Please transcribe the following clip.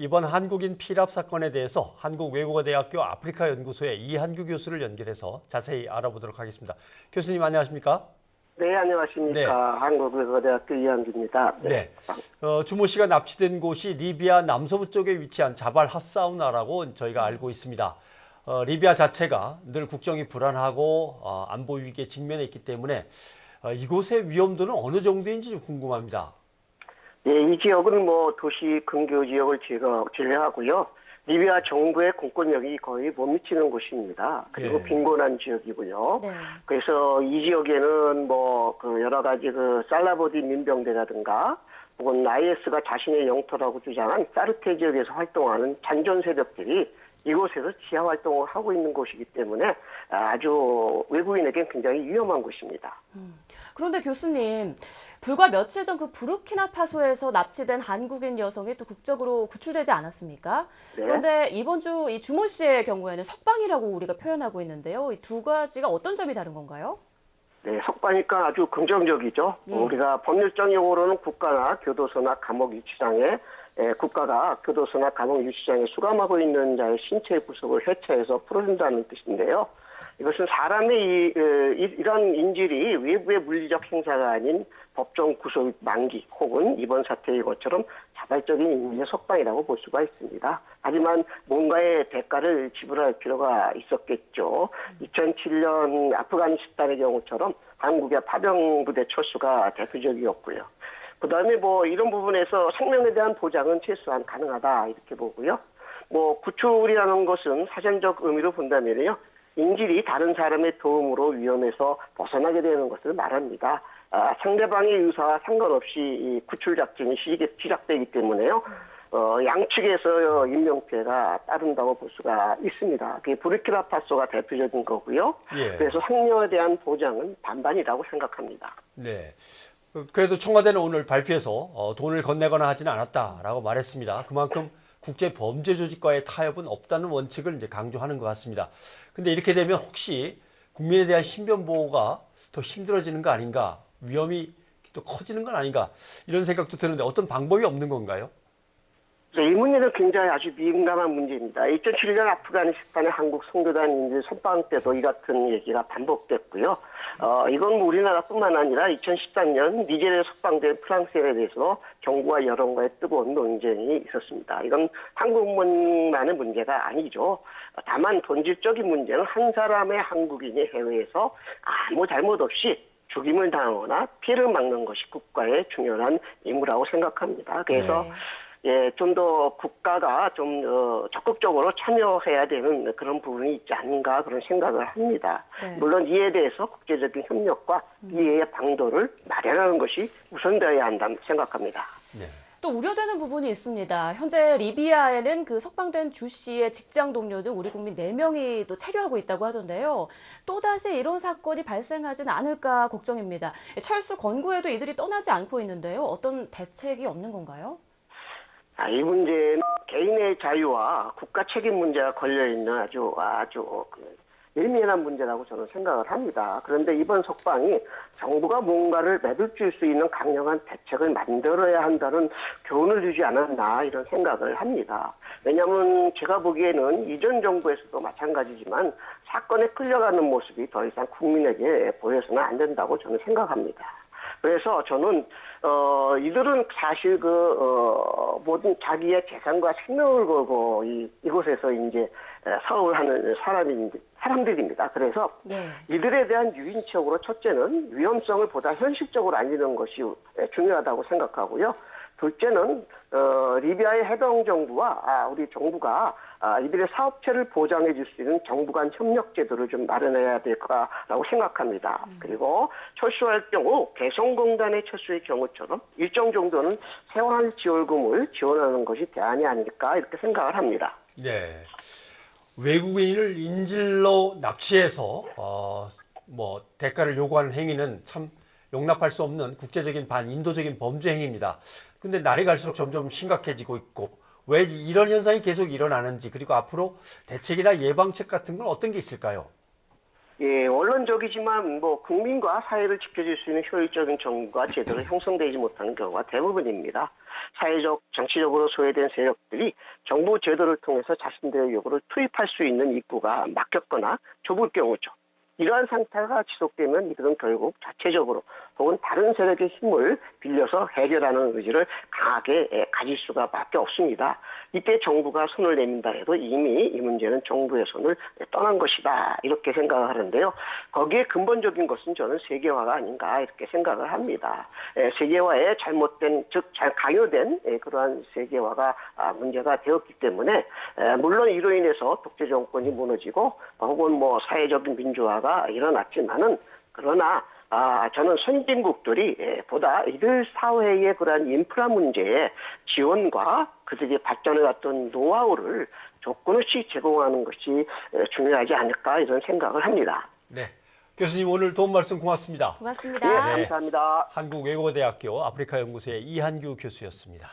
이번 한국인 피랍 사건에 대해서 한국외국어대학교 아프리카 연구소의 이한규 교수를 연결해서 자세히 알아보도록 하겠습니다. 교수님 안녕하십니까? 네, 안녕하십니까. 네. 한국외국어대학교 이한규입니다. 네. 주모 씨가 납치된 곳이 리비아 남서부 쪽에 위치한 자발 핫사우나라고 저희가 알고 있습니다. 리비아 자체가 늘 국정이 불안하고 안보 위기에 직면해 있기 때문에 이곳의 위험도는 어느 정도인지 좀 궁금합니다. 네, 이 지역은 도시 근교 지역을 제외하고요. 리비아 정부의 공권력이 거의 못 미치는 곳입니다. 그리고 예. 빈곤한 지역이고요. 네. 그래서 이 지역에는 여러 가지 살라보디 민병대라든가 혹은 IS가 자신의 영토라고 주장한 사르테 지역에서 활동하는 잔존 세력들이 이곳에서 지하 활동을 하고 있는 곳이기 때문에 아주 외국인에겐 굉장히 위험한 곳입니다. 그런데 교수님, 불과 며칠 전 그 부르키나파소에서 납치된 한국인 여성이 또 국적으로 구출되지 않았습니까? 네. 그런데 이번 주 이 주모 씨의 경우에는 석방이라고 우리가 표현하고 있는데요. 이 두 가지가 어떤 점이 다른 건가요? 네, 석방이니까 아주 긍정적이죠. 예. 우리가 법률적 용어로는 국가나 교도소나 감옥 유치장에 국가가 교도소나 감옥 유치장에 수감하고 있는 자의 신체 구속을 해체해서 풀어준다는 뜻인데요. 이것은 사람의 이런 인질이 외부의 물리적 행사가 아닌 법정 구속 만기 혹은 이번 사태의 것처럼 자발적인 인질의 석방이라고 볼 수가 있습니다. 하지만 뭔가의 대가를 지불할 필요가 있었겠죠. 2007년 아프가니스탄의 경우처럼 한국의 파병부대 철수가 대표적이었고요. 그다음에 이런 부분에서 생명에 대한 보장은 최소한 가능하다 이렇게 보고요. 구출이라는 것은 사전적 의미로 본다면요. 인질이 다른 사람의 도움으로 위험에서 벗어나게 되는 것을 말합니다. 상대방의 의사와 상관없이 이 구출 작전이 시작되기 때문에요. 양측에서 인명피해가 따른다고 볼 수가 있습니다. 그게 부르키나파소가 대표적인 거고요. 예. 그래서 생명에 대한 보장은 반반이라고 생각합니다. 네. 그래도 청와대는 오늘 발표해서 돈을 건네거나 하지는 않았다라고 말했습니다. 그만큼 국제 범죄 조직과의 타협은 없다는 원칙을 이제 강조하는 것 같습니다. 근데 이렇게 되면 혹시 국민에 대한 신변 보호가 더 힘들어지는 거 아닌가? 위험이 또 커지는 건 아닌가? 이런 생각도 드는데 어떤 방법이 없는 건가요? 이 문제는 굉장히 아주 민감한 문제입니다. 2007년 아프가니스탄의 한국 선교단 인질 선방 때도 이 같은 얘기가 반복됐고요. 이건 우리나라뿐만 아니라 2013년 니제리아에 석방된 프랑스에 대해서 정부와 여론과의 뜨거운 논쟁이 있었습니다. 이건 한국만의 문제가 아니죠. 다만 본질적인 문제는 한 사람의 한국인이 해외에서 아무 잘못 없이 죽임을 당하거나 피해를 막는 것이 국가의 중요한 임무라고 생각합니다. 그래서 좀 더 국가가 좀 적극적으로 참여해야 되는 그런 부분이 있지 않는가 그런 생각을 합니다. 네. 물론 이에 대해서 국제적인 협력과 이해의 방도를 마련하는 것이 우선되어야 한다고 생각합니다. 네. 또 우려되는 부분이 있습니다. 현재 리비아에는 그 석방된 주 씨의 직장 동료 등 우리 국민 4명이 또 체류하고 있다고 하던데요. 또다시 이런 사건이 발생하지는 않을까 걱정입니다. 철수 권고에도 이들이 떠나지 않고 있는데요. 어떤 대책이 없는 건가요? 이 문제는 개인의 자유와 국가 책임 문제가 걸려있는 아주 예민한 문제라고 저는 생각을 합니다. 그런데 이번 석방이 정부가 뭔가를 매듭질 수 있는 강력한 대책을 만들어야 한다는 교훈을 주지 않았나 이런 생각을 합니다. 왜냐하면 제가 보기에는 이전 정부에서도 마찬가지지만 사건에 끌려가는 모습이 더 이상 국민에게 보여서는 안 된다고 저는 생각합니다. 그래서 저는 이들은 사실 모든 자기의 재산과 생명을 걸고 이곳에서 이제 사업을 하는 사람들입니다. 그래서 이들에 대한 유인책으로 첫째는 위험성을 보다 현실적으로 알리는 것이 중요하다고 생각하고요. 둘째는 리비아의 해당 정부와 우리 정부가 이들의 사업체를 보장해 줄 수 있는 정부 간 협력 제도를 좀 마련해야 될 거라고 생각합니다. 그리고 철수할 경우 개성공단의 철수의 경우처럼 일정 정도는 생활 지원금을 지원하는 것이 대안이 아닐까 이렇게 생각을 합니다. 네. 외국인을 인질로 납치해서 대가를 요구하는 행위는 참 용납할 수 없는 국제적인 반인도적인 범죄 행위입니다. 근데 날이 갈수록 점점 심각해지고 있고 왜 이런 현상이 계속 일어나는지 그리고 앞으로 대책이나 예방책 같은 건 어떤 게 있을까요? 예, 원론적이지만 국민과 사회를 지켜줄 수 있는 효율적인 정부가 제대로 형성되지 못하는 경우가 대부분입니다. 사회적, 정치적으로 소외된 세력들이 정부 제도를 통해서 자신들의 요구를 투입할 수 있는 입구가 막혔거나 좁을 경우죠. 이러한 상태가 지속되면 이들은 결국 자체적으로 혹은 다른 세력의 힘을 빌려서 해결하는 의지를 강하게 가질 수가밖에 없습니다. 이때 정부가 손을 내민다 해도 이미 이 문제는 정부의 손을 떠난 것이다 이렇게 생각을 하는데요. 거기에 근본적인 것은 저는 세계화가 아닌가 이렇게 생각을 합니다. 세계화에 잘못된 즉 잘 강요된 그러한 세계화가 문제가 되었기 때문에 물론 이로 인해서 독재 정권이 무너지고 혹은 뭐 사회적인 민주화가 일어났지만은 그러나 저는 선진국들이 보다 이들 사회의 그러한 인프라 문제에 지원과 그들이 발전해왔던 노하우를 조건 없이 제공하는 것이 중요하지 않을까 이런 생각을 합니다. 네. 교수님 오늘 도움 말씀 고맙습니다. 고맙습니다. 네, 감사합니다. 한국외국어대학교 아프리카 연구소의 이한규 교수였습니다.